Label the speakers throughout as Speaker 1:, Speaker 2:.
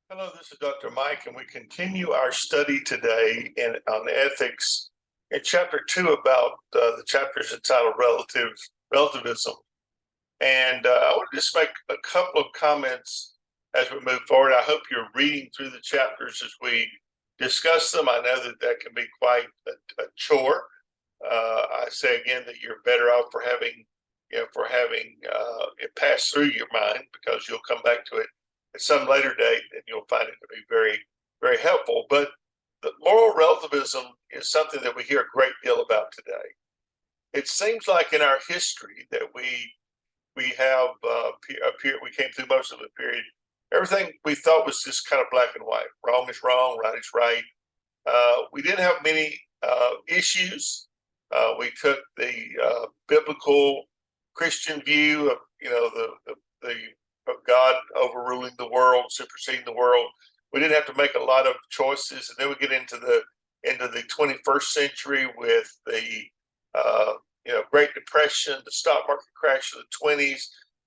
Speaker 1: Hello, this is Dr. Mike, and we continue our study today on ethics in chapter 2 about the chapter is entitled Relativism. And I want to just make a couple of comments as we move forward. I hope you're reading through the chapters as we discuss them. I know that that can be quite a chore. I say again that you're better off for having it pass through your mind because you'll come back to it at some later date and you'll find it to be very, very helpful. But the moral relativism is something that we hear a great deal about today. It seems like in our history that we have we came through most of the period. Everything we thought was just kind of black and white. Wrong is wrong, right is right. We didn't have many issues. We took the biblical Christian view of the of God overruling the world, superseding the world. We didn't have to make a lot of choices, and then we get into the 21st century with the Great Depression, the stock market crash of the 20s,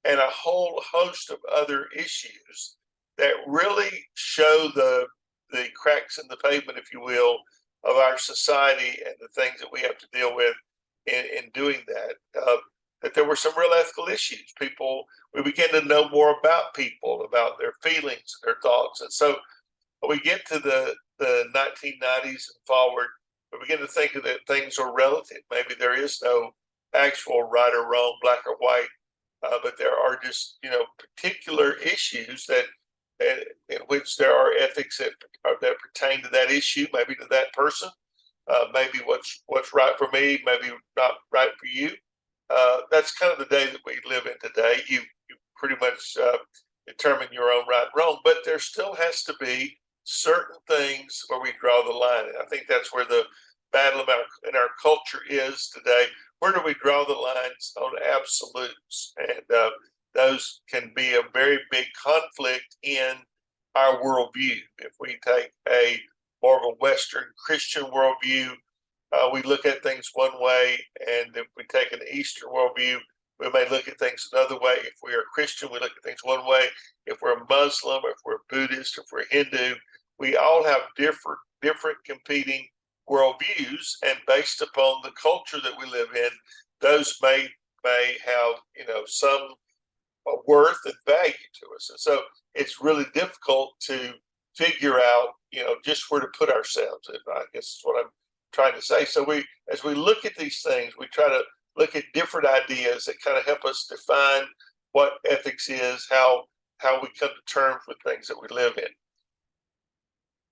Speaker 1: and a whole host of other issues that really show the cracks in the pavement, if you will, of our society and the things that we have to deal with in doing that. That there were some real ethical issues. We began to know more about people, about their feelings, their thoughts. And so when we get to the 1990s and forward, we begin to think that things are relative. Maybe there is no actual right or wrong, black or white, but there are just, particular issues that in which there are ethics that pertain to that issue, maybe to that person, maybe what's right for me, maybe not right for you. That's kind of the day that we live in today. You pretty much determine your own right and wrong, but there still has to be certain things where we draw the line. And I think that's where the battle in our culture is today. Where do we draw the lines on absolutes? And those can be a very big conflict in our worldview. If we take a more of a Western Christian worldview, we look at things one way, and if we take an Eastern worldview, we may look at things another way. If we are Christian, we look at things one way. If we're Muslim, if we're Buddhist, if we're Hindu, we all have different competing worldviews, and based upon the culture that we live in, those may have some worth and value to us. And so it's really difficult to figure out just where to put ourselves. I guess is what I'm trying to say. So as we look at these things, we try to look at different ideas that kind of help us define what ethics is, how we come to terms with things that we live in.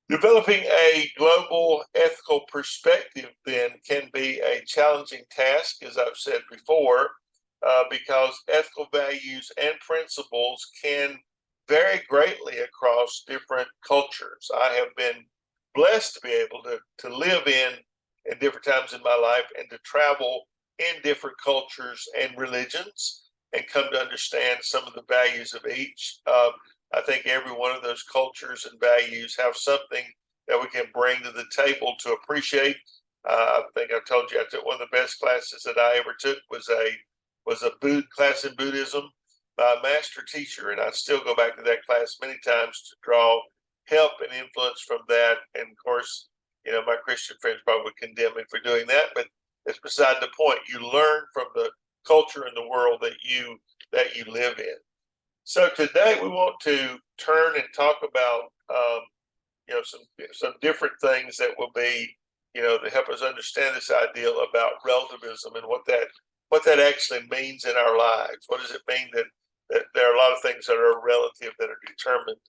Speaker 1: Developing a global ethical perspective then can be a challenging task, as I've said before, because ethical values and principles can vary greatly across different cultures. I have been blessed to be able to live in different times in my life and to travel in different cultures and religions and come to understand some of the values of each. I think every one of those cultures and values have something that we can bring to the table to appreciate. I think I told you I took one of the best classes that I ever took was a class in Buddhism by a master teacher, and I still go back to that class many times to draw help and influence from that. And of course, my Christian friends probably condemn me for doing that, but it's beside the point. You learn from the culture and the world that you live in. So today we want to turn and talk about some different things that will be to help us understand this idea about relativism and what that actually means in our lives. What does it mean that there are a lot of things that are relative that are determined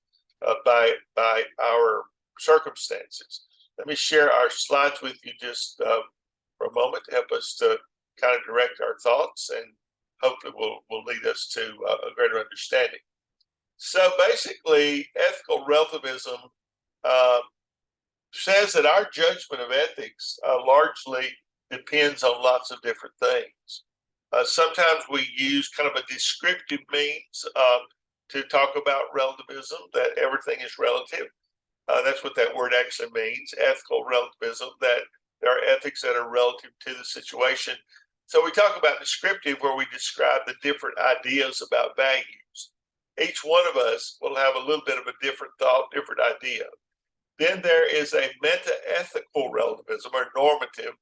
Speaker 1: by our circumstances? Let me share our slides with you just for a moment to help us to kind of direct our thoughts, and hopefully will lead us to a greater understanding. So basically, ethical relativism says that our judgment of ethics largely depends on lots of different things. Sometimes we use kind of a descriptive means to talk about relativism, that everything is relative. That's what that word actually means, ethical relativism, that there are ethics that are relative to the situation. So we talk about descriptive, where we describe the different ideas about values. Each one of us will have a little bit of a different thought, different idea. Then there is a meta-ethical relativism or normative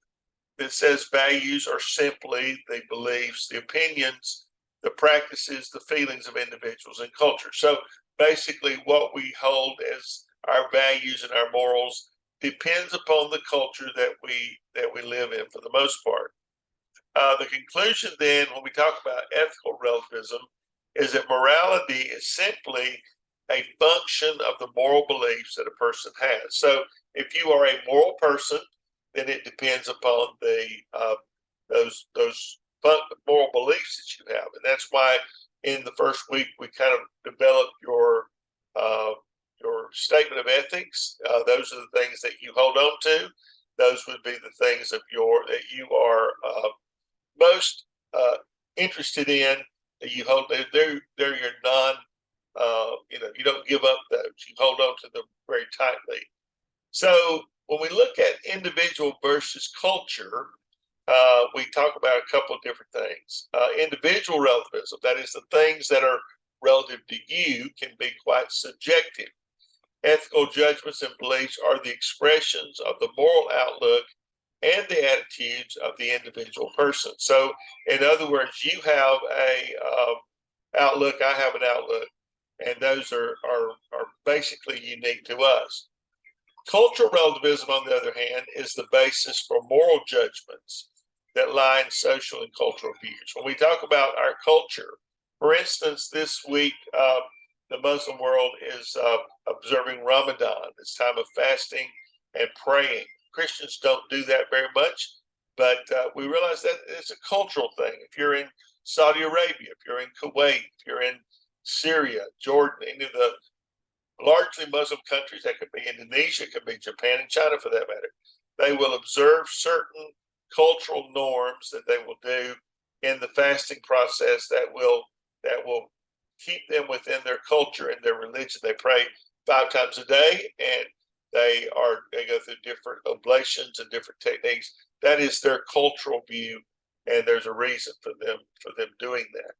Speaker 1: that says values are simply the beliefs, the opinions, the practices, the feelings of individuals and culture. So basically, what we hold as our values and our morals depends upon the culture that we live in for the most part. The conclusion then, when we talk about ethical relativism, is that morality is simply a function of the moral beliefs that a person has. So if you are a moral person, then it depends upon those moral beliefs that you have, and that's why in the first week we kind of developed your statement of ethics. Those are the things that you hold on to. Those would be the things that you are most interested in. That you hold. They're your non. You don't give up those. You hold on to them very tightly. So when we look at individual versus culture, we talk about a couple of different things. Individual relativism, that is, the things that are relative to you, can be quite subjective. Ethical judgments and beliefs are the expressions of the moral outlook and the attitudes of the individual person. So, in other words, you have a outlook, I have an outlook, and those are basically unique to us. Cultural relativism, on the other hand, is the basis for moral judgments that lie in social and cultural views. When we talk about our culture, for instance, this week, the Muslim world is observing Ramadan, this time of fasting and praying. Christians don't do that very much, but we realize that it's a cultural thing. If you're in Saudi Arabia, if you're in Kuwait, if you're in Syria, Jordan, any of the largely Muslim countries, that could be Indonesia, could be Japan and China for that matter, they will observe certain cultural norms that they will do in the fasting process that will keep them within their culture and their religion. They pray 5 times a day, and they go through different oblations and different techniques. That is their cultural view, and there's a reason for them doing that.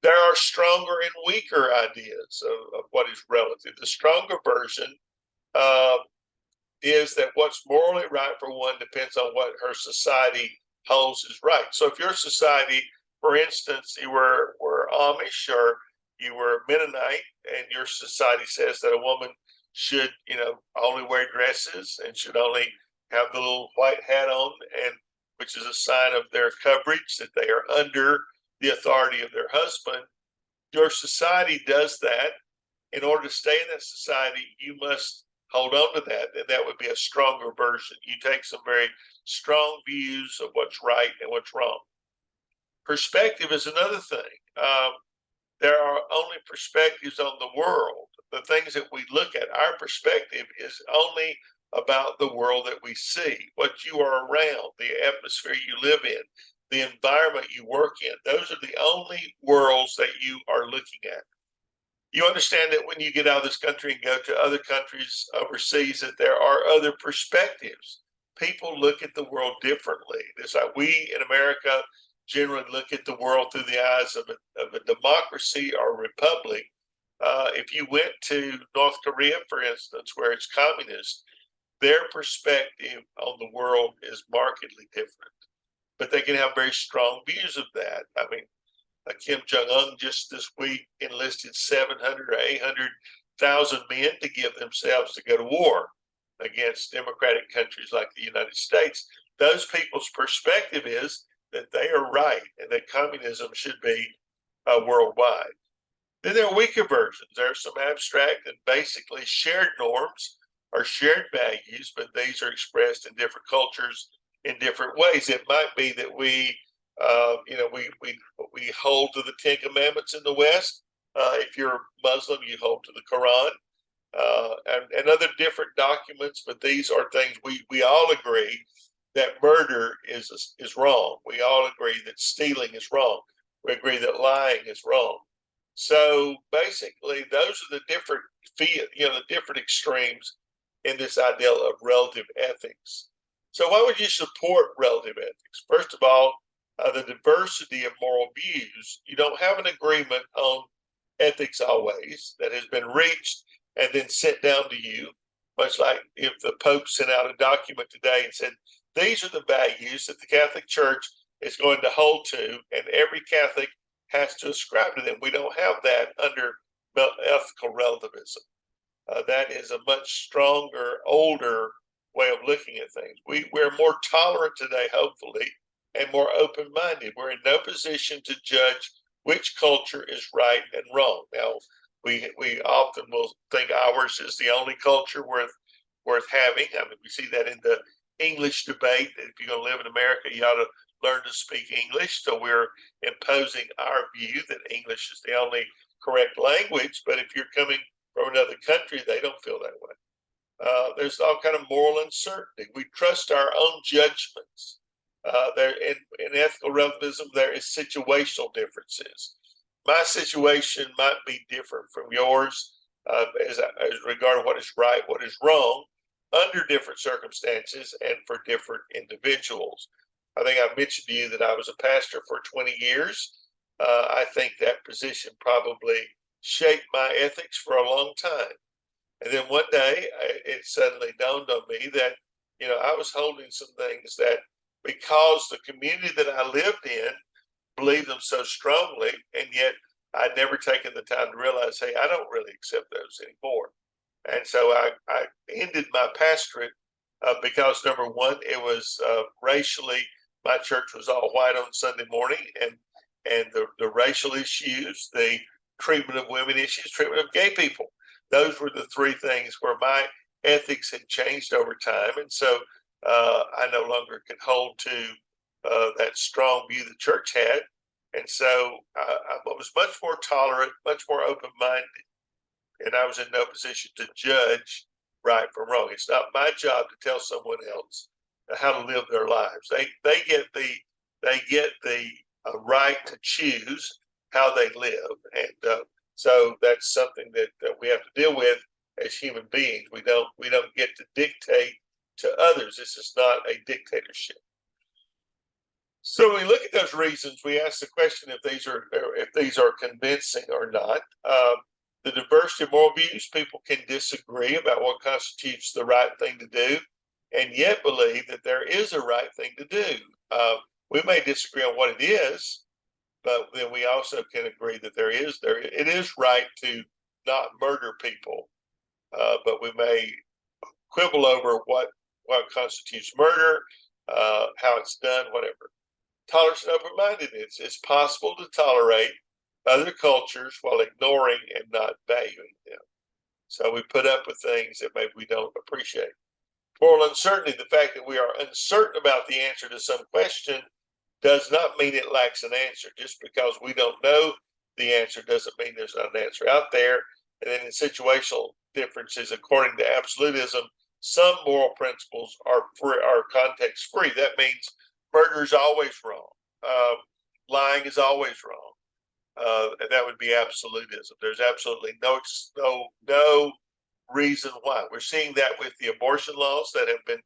Speaker 1: There are stronger and weaker ideas of what is relative. The stronger version is that what's morally right for one depends on what her society holds as right. So if your society, for instance, you were Amish or you were Mennonite, and your society says that a woman should, only wear dresses and should only have the little white hat on, and which is a sign of their coverage, that they are under the authority of their husband. Your society does that. In order to stay in that society, you must hold on to that, and that would be a stronger version. You take some very strong views of what's right and what's wrong. Perspective is another thing. There are only perspectives on the world. The things that we look at, our perspective is only about the world that we see, what you are around, the atmosphere you live in, the environment you work in. Those are the only worlds that you are looking at. You understand that when you get out of this country and go to other countries overseas, that there are other perspectives. People look at the world differently. It's like we in America generally look at the world through the eyes of a democracy or a republic. If you went to North Korea, for instance, where it's communist, their perspective on the world is markedly different. But they can have very strong views of that. I mean, Kim Jong-un just this week enlisted 700 or 800,000 men to give themselves to go to war against democratic countries like the United States. Those people's perspective is that they are right and that communism should be worldwide. Then there are weaker versions. There are some abstract and basically shared norms or shared values, but these are expressed in different cultures in different ways. It might be that we hold to the Ten Commandments in the West. If you're Muslim, you hold to the Quran and other different documents. But these are things we all agree that murder is wrong. We all agree that stealing is wrong. We agree that lying is wrong. So basically, those are the different the different extremes in this idea of relative ethics. So why would you support relative ethics? First of all, the diversity of moral views. You don't have an agreement on ethics always that has been reached and then sent down to you, much like if the Pope sent out a document today and said, these are the values that the Catholic Church is going to hold to, and every Catholic has to ascribe to them. We don't have that under ethical relativism. That is a much stronger, older way of looking at things. We're more tolerant today, hopefully, and more open-minded. We're in no position to judge which culture is right and wrong. Now, we often will think ours is the only culture worth having. I mean, we see that in the English debate. That if you're going to live in America, you ought to learn to speak English. So we're imposing our view that English is the only correct language. But if you're coming from another country, they don't feel that way. There's all kind of moral uncertainty. We trust our own judgments. There in ethical relativism, there is situational differences. My situation might be different from yours as regard what is right, what is wrong, under different circumstances and for different individuals. I think I mentioned to you that I was a pastor for 20 years. I think that position probably shaped my ethics for a long time. And then one day it suddenly dawned on me that, I was holding some things that because the community that I lived in believed them so strongly, and yet I'd never taken the time to realize, hey, I don't really accept those anymore. And so I ended my pastorate because, number one, it was racially, my church was all white on Sunday morning, and the racial issues, the treatment of women issues, treatment of gay people, those were the three things where my ethics had changed over time. And so I no longer could hold to that strong view the church had. And so I was much more tolerant, much more open-minded, and I was in no position to judge right from wrong. It's not my job to tell someone else how to live their lives. They get the right to choose how they live, and so that's something that we have to deal with as human beings. We don't get to dictate to others. This is not a dictatorship. So when we look at those reasons, we ask the question if these are convincing or not. The diversity of moral views, people can disagree about what constitutes the right thing to do, and yet believe that there is a right thing to do. We may disagree on what it is, but then we also can agree that it is right to not murder people, but we may quibble over what constitutes murder, how it's done, whatever. Tolerance and open-mindedness. It's possible to tolerate other cultures while ignoring and not valuing them. So we put up with things that maybe we don't appreciate. Moral uncertainty, the fact that we are uncertain about the answer to some question does not mean it lacks an answer. Just because we don't know the answer doesn't mean there's not an answer out there. And then in situational differences, according to absolutism, some moral principles are context free. That means murder is always wrong. Lying is always wrong. And that would be absolutism. There's absolutely no reason why. We're seeing that with the abortion laws that have been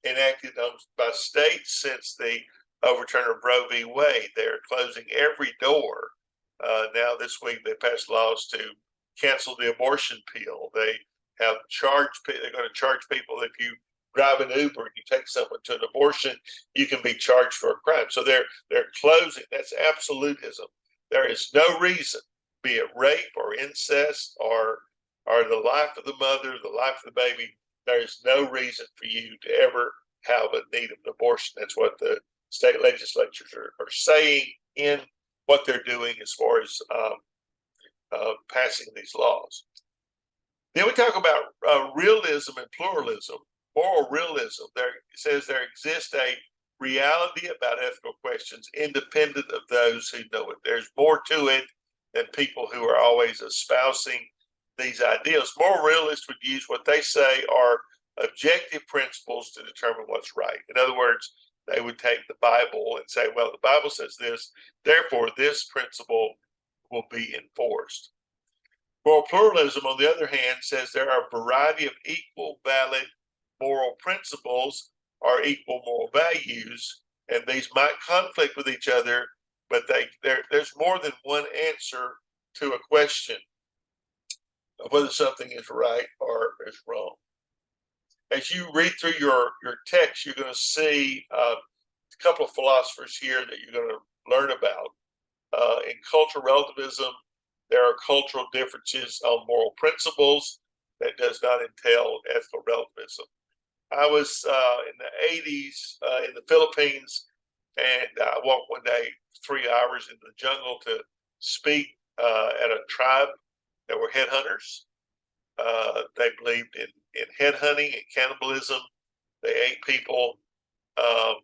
Speaker 1: enacted by states since the overturn of Roe v. Wade. They're closing every door. Now this week they passed laws to cancel the abortion pill. They have they're going to charge people if you drive an Uber and you take someone to an abortion, you can be charged for a crime. So they're closing. That's absolutism. There is no reason, be it rape or incest or the life of the mother, the life of the baby. There is no reason for you to ever have a need of an abortion. That's what the state legislatures are saying in what they're doing as far as passing these laws. Then we talk about realism and pluralism. Moral realism, it says there exists a reality about ethical questions independent of those who know it. There's more to it than people who are always espousing these ideas. Moral realists would use what they say are objective principles to determine what's right. In other words, they would take the Bible and say, well, the Bible says this, therefore this principle will be enforced. Moral pluralism, on the other hand, says there are a variety of equal, valid moral principles or equal moral values, and these might conflict with each other, but there's more than one answer to a question of whether something is right or is wrong. As you read through your text, you're going to see a couple of philosophers here that you're going to learn about. In cultural relativism, there are cultural differences on moral principles that does not entail ethical relativism. I was in the 80s in the Philippines, and I walked one day 3 hours into the jungle to speak at a tribe that were headhunters. They believed in headhunting and cannibalism. They ate people. Um,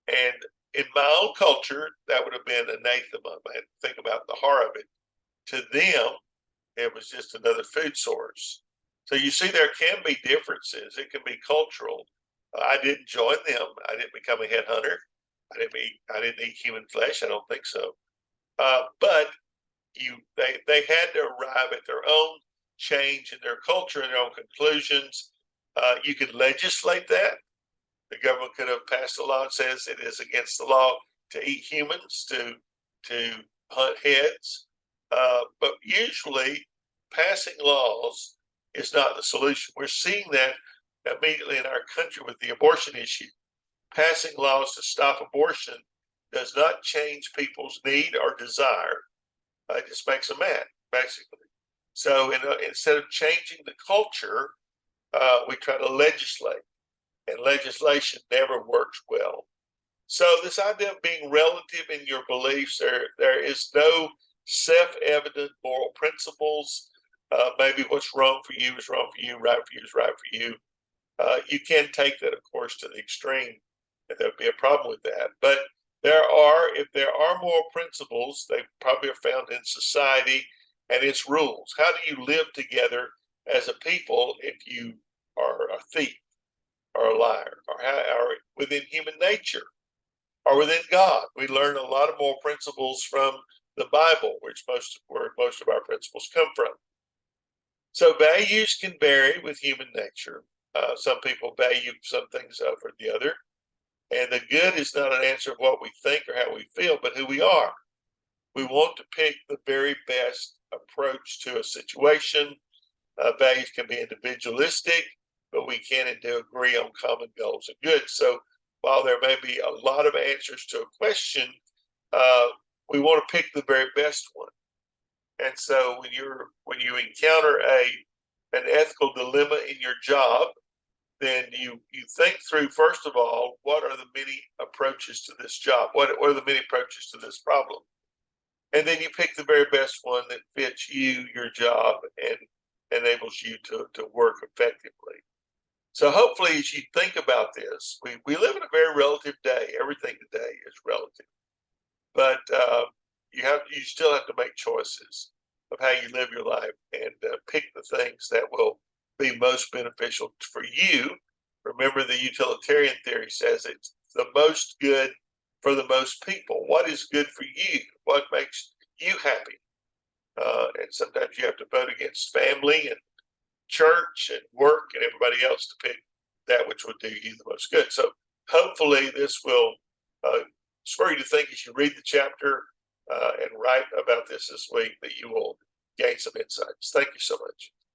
Speaker 1: and in my own culture, that would have been anathema. I had to think about the horror of it. To them, it was just another food source. So you see, there can be differences. It can be cultural. I didn't join them. I didn't become a headhunter. I didn't eat human flesh. I don't think so. But they had to arrive at their own change in their culture and their own conclusions. You could legislate that. The government could have passed a law that says it is against the law to eat humans, to hunt heads. But usually, passing laws is not the solution. We're seeing that immediately in our country with the abortion issue. Passing laws to stop abortion does not change people's need or desire. It just makes them mad, basically. So instead of changing the culture, we try to legislate, and legislation never works well. So this idea of being relative in your beliefs, there is no self-evident moral principles. Maybe what's wrong for you is wrong for you, right for you is right for you. You can take that, of course, to the extreme, and there'll be a problem with that. But if there are moral principles, they probably are found in society and its rules. How do you live together as a people if you are a thief or a liar, or within human nature, or within God? We learn a lot of moral principles from the Bible, where most of our principles come from. So values can vary with human nature. Some people value some things over the other. And the good is not an answer of what we think or how we feel, but who we are. We want to pick the very best approach to a situation. Values can be individualistic, but we can and do agree on common goals and good. So while there may be a lot of answers to a question, we want to pick the very best one. And so when you encounter an ethical dilemma in your job, then you think through, first of all, what are the many approaches to this job? What are the many approaches to this problem? And then you pick the very best one that fits you, your job, and enables you to work effectively. So hopefully, as you think about this, we live in a very relative day. Everything today is relative. But you still have to make choices of how you live your life, and pick the things that will be most beneficial for you. Remember, the utilitarian theory says it's the most good for the most people. What is good for you? What makes you happy? And sometimes you have to vote against family and church and work and everybody else to pick that which would do you the most good. So hopefully this will spur you to think as you read the chapter and write about this week, that you will gain some insights. Thank you so much.